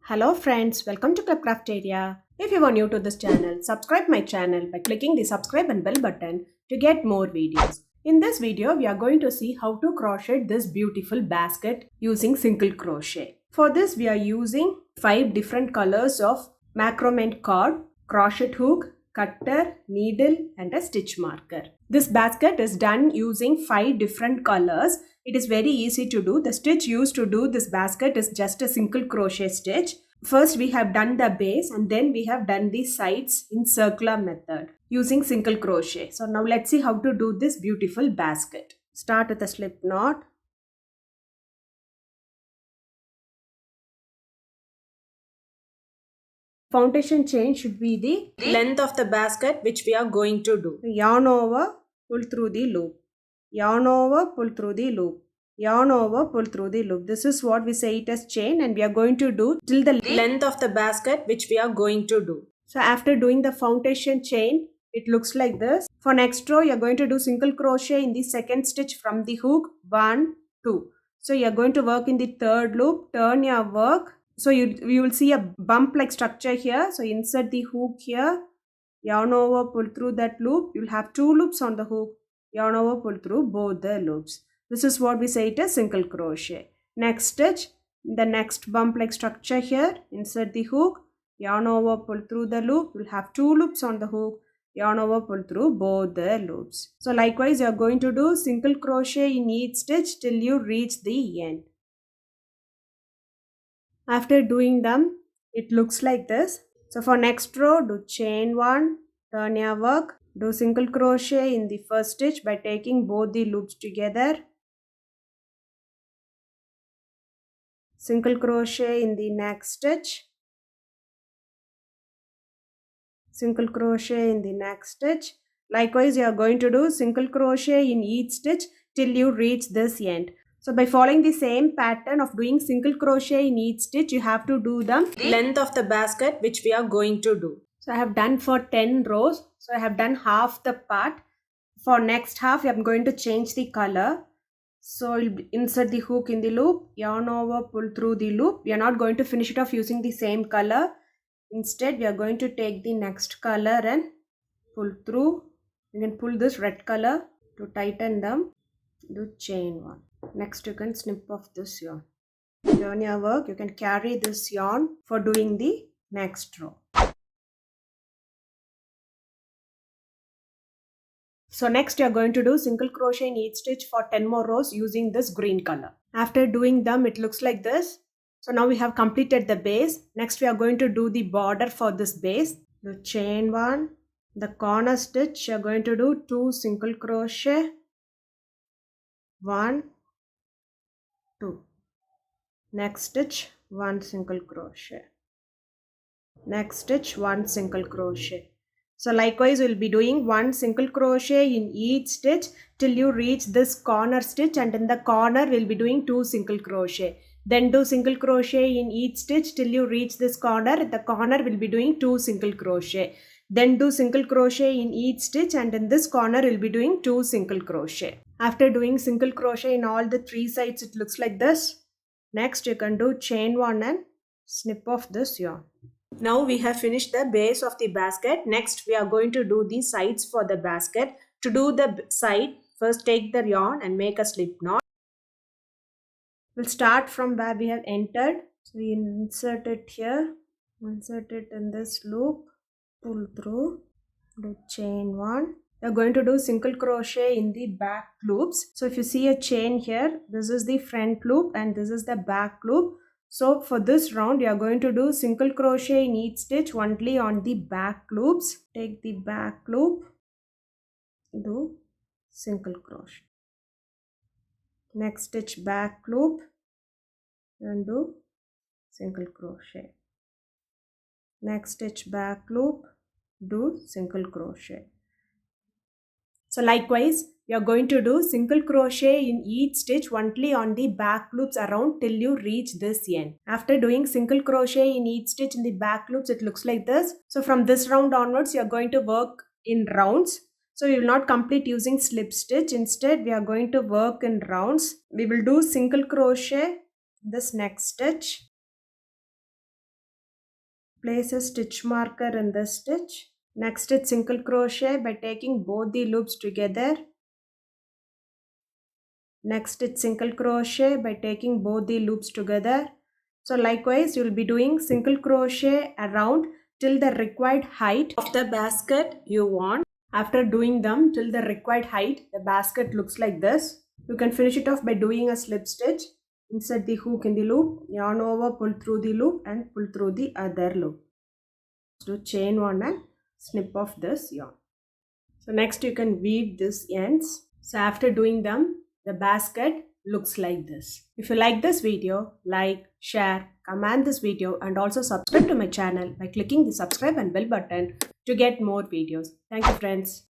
Hello friends, welcome to Club Crafteria. If you are new to this channel, subscribe my channel by clicking the subscribe and bell button to get more videos. In this video, we are going to see how to crochet this beautiful basket using single crochet. For this, we are using 5 different colors of macrame cord, crochet hook, cutter, needle and a stitch marker. This basket is done using 5 different colors. It is very easy to do. The stitch used to do this basket is just a single crochet stitch. First we have done the base and then we have done the sides in circular method using single crochet. So now let's see how to do this beautiful basket. Start with a slip knot. Foundation chain should be the length of the basket which we are going to do. Yarn over, pull through the loop. Yarn over, pull through the loop. Yarn over, pull through the loop. This is what we say it as chain and we are going to do till the length of the basket which we are going to do. So after doing the foundation chain, it looks like this. For next row, you are going to do single crochet in the second stitch from the hook. 1, 2. So you are going to work in the third loop. Turn your work. So you will see a bump like structure here. So insert the hook here. Yarn over, pull through that loop. You will have 2 loops on the hook. Yarn over, pull through both the loops. This is what we say it as single crochet. Next stitch, the next bump like structure here. Insert the hook. Yarn over, pull through the loop. You will have 2 loops on the hook. Yarn over, pull through both the loops. So likewise, you are going to do single crochet in each stitch till you reach the end. After doing them, it looks like this. So for next row, do chain 1, turn your work, do single crochet in the first stitch by taking both the loops together. Single crochet in the next stitch. Single crochet in the next stitch. Likewise, you are going to do single crochet in each stitch till you reach this end. So by following the same pattern of doing single crochet in each stitch, you have to do the length of the basket which we are going to do. So I have done for 10 rows. So I have done half the part. For next half, I am going to change the color. So you'll insert the hook in the loop, yarn over, pull through the loop. We are not going to finish it off using the same color. Instead, we are going to take the next color and pull through. You can pull this red color to tighten them. Do chain 1. Next, you can snip off this yarn. Turn your work. You can carry this yarn for doing the next row. So next, you are going to do single crochet in each stitch for 10 more rows using this green color. After doing them, it looks like this. So now we have completed the base. Next, we are going to do the border for this base. Do chain 1. The corner stitch, you are going to do 2 single crochet. 1, 2. Next stitch, 1 single crochet. Next stitch, 1 single crochet. So likewise, we will be doing 1 single crochet in each stitch till you reach this corner stitch, and in the corner we will be doing 2 single crochet. Then do single crochet in each stitch till you reach this corner. At the corner we will be doing 2 single crochet. Then do single crochet in each stitch, and in this corner we will be doing 2 single crochet. After doing single crochet in all the 3 sides, it looks like this. Next, you can do chain 1 and snip off this yarn. Now we have finished the base of the basket. Next, we are going to do the sides for the basket. To do the side, first take the yarn and make a slip knot. We'll start from where we have entered. So we insert it here, insert it in this loop, pull through, do chain 1. You're going to do single crochet in the back loops. So if you see a chain here, this is the front loop and this is the back loop. So for this round, you are going to do single crochet in each stitch only on the back loops. Take the back loop, do single crochet. Next stitch back loop and do single crochet. Next stitch back loop, do single crochet. So likewise, you are going to do single crochet in each stitch only on the back loops around till you reach this end. After doing single crochet in each stitch in the back loops, it looks like this. So from this round onwards, you are going to work in rounds. So we will not complete using slip stitch. Instead, we are going to work in rounds. We will do single crochet this next stitch. Place a stitch marker in this stitch. Next stitch single crochet by taking both the loops together. Next stitch single crochet by taking both the loops together. So likewise you will be doing single crochet around till the required height of the basket you want. After doing them till the required height, the basket looks like this. You can finish it off by doing a slip stitch. Insert the hook in the loop, yarn over, pull through the loop and pull through the other loop. So chain one and snip off this yarn. So next you can weave this ends. So after doing them, the basket looks like this. If you like this video, like, share, comment this video and also subscribe to my channel by clicking the subscribe and bell button to get more videos. Thank you friends.